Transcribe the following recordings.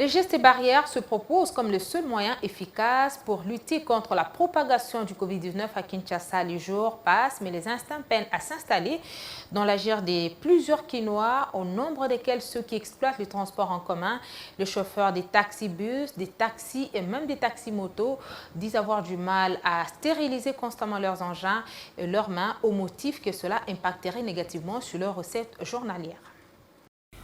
Les gestes barrières se proposent comme le seul moyen efficace pour lutter contre la propagation du Covid-19 à Kinshasa. Les jours passent, mais les instincts peinent à s'installer dans l'agir des plusieurs Kinois, au nombre desquels ceux qui exploitent le transport en commun, les chauffeurs des taxibus, des taxis et même des taxis-motos disent avoir du mal à stériliser constamment leurs engins et leurs mains au motif que cela impacterait négativement sur leurs recettes journalières.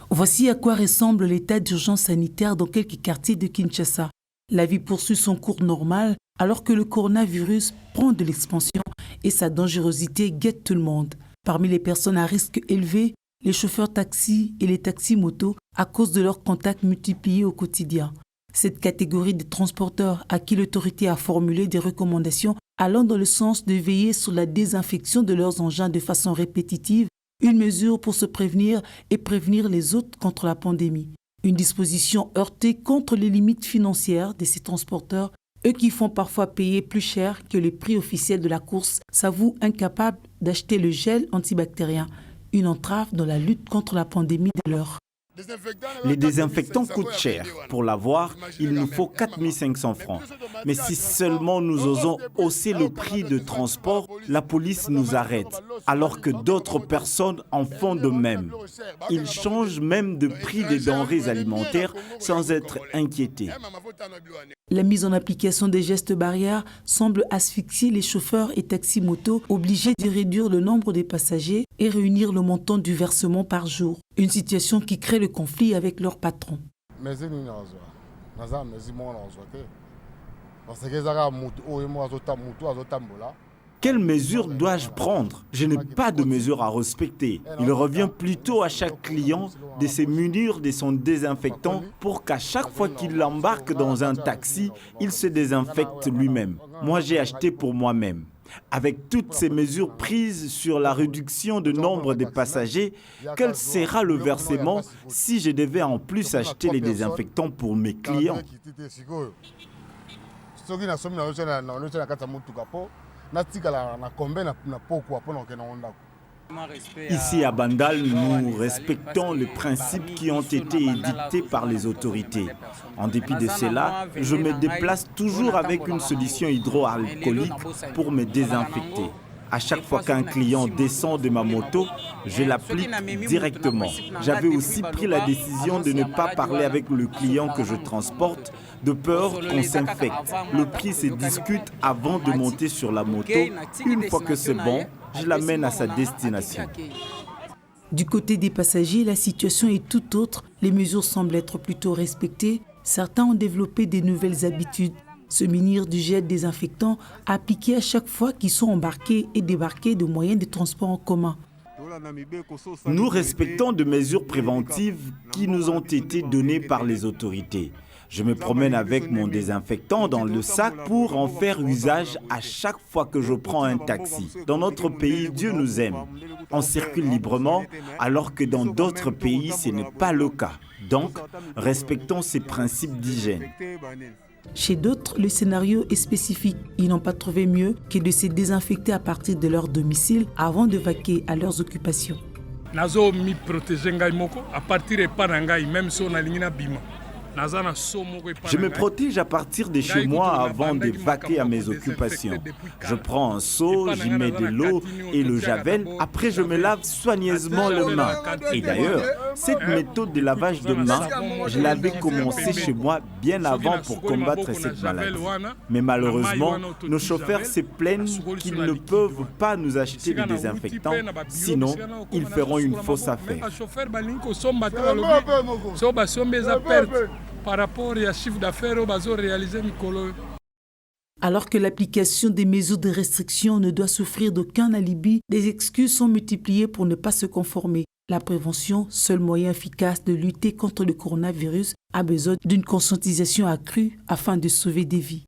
Voici à quoi ressemble l'état d'urgence sanitaire dans quelques quartiers de Kinshasa. La vie poursuit son cours normal alors que le coronavirus prend de l'expansion et sa dangerosité guette tout le monde. Parmi les personnes à risque élevé, les chauffeurs taxis et les taxis-motos à cause de leurs contacts multipliés au quotidien. Cette catégorie de transporteurs à qui l'autorité a formulé des recommandations allant dans le sens de veiller sur la désinfection de leurs engins de façon répétitive, une mesure pour se prévenir et prévenir les autres contre la pandémie. Une disposition heurtée contre les limites financières de ces transporteurs, eux qui font parfois payer plus cher que les prix officiels de la course, s'avouent incapables d'acheter le gel antibactérien, une entrave dans la lutte contre la pandémie de l'heure. Les désinfectants coûtent cher. Pour l'avoir, il nous faut 4 500 francs. Mais si seulement nous osons hausser le prix de transport, la police nous arrête, alors que d'autres personnes en font de même. Ils changent même de prix des denrées alimentaires sans être inquiétés. La mise en application des gestes barrières semble asphyxier les chauffeurs et taxis-motos obligés de réduire le nombre des passagers et réunir le montant du versement par jour. Une situation qui crée le conflit avec leur patron. Quelles mesures dois-je prendre? Je n'ai pas de mesures à respecter. Il revient plutôt à chaque client de se munir de son désinfectant pour qu'à chaque fois qu'il embarque dans un taxi, il se désinfecte lui-même. Moi, j'ai acheté pour moi-même. Avec toutes ces mesures prises sur la réduction du nombre de passagers, quel sera le versement si je devais en plus acheter les désinfectants pour mes clients? Ici à Bandal, nous respectons les principes qui ont été édictés par les autorités. En dépit de cela, je me déplace toujours avec une solution hydroalcoolique pour me désinfecter. À chaque fois qu'un client descend de ma moto, je l'applique directement. J'avais aussi pris la décision de ne pas parler avec le client que je transporte, de peur qu'on s'infecte. Le prix se discute avant de monter sur la moto. Une fois que c'est bon, je l'amène à sa destination. Du côté des passagers, la situation est tout autre. Les mesures semblent être plutôt respectées. Certains ont développé des nouvelles habitudes. Se munir du gel désinfectant appliqué à chaque fois qu'ils sont embarqués et débarqués de moyens de transport en commun. Nous respectons des mesures préventives qui nous ont été données par les autorités. Je me promène avec mon désinfectant dans le sac pour en faire usage à chaque fois que je prends un taxi. Dans notre pays, Dieu nous aime. On circule librement, alors que dans d'autres pays, ce n'est pas le cas. Donc, respectons ces principes d'hygiène. Chez d'autres, le scénario est spécifique. Ils n'ont pas trouvé mieux que de se désinfecter à partir de leur domicile avant de vaquer à leurs occupations. Je me protège à partir de chez moi avant de vaquer à mes occupations. Je prends un seau, j'y mets de l'eau et le javel. Après, je me lave soigneusement les mains. Et d'ailleurs, cette méthode de lavage de mains, je l'avais commencé chez moi bien avant pour combattre cette maladie. Mais malheureusement, nos chauffeurs se plaignent qu'ils ne peuvent pas nous acheter des désinfectants, sinon ils feront une fausse affaire. Par rapport à chiffre d'affaires réalisé Nicolo. Alors que l'application des mesures de restriction ne doit souffrir d'aucun alibi, des excuses sont multipliées pour ne pas se conformer. La prévention, seul moyen efficace de lutter contre le coronavirus, a besoin d'une conscientisation accrue afin de sauver des vies.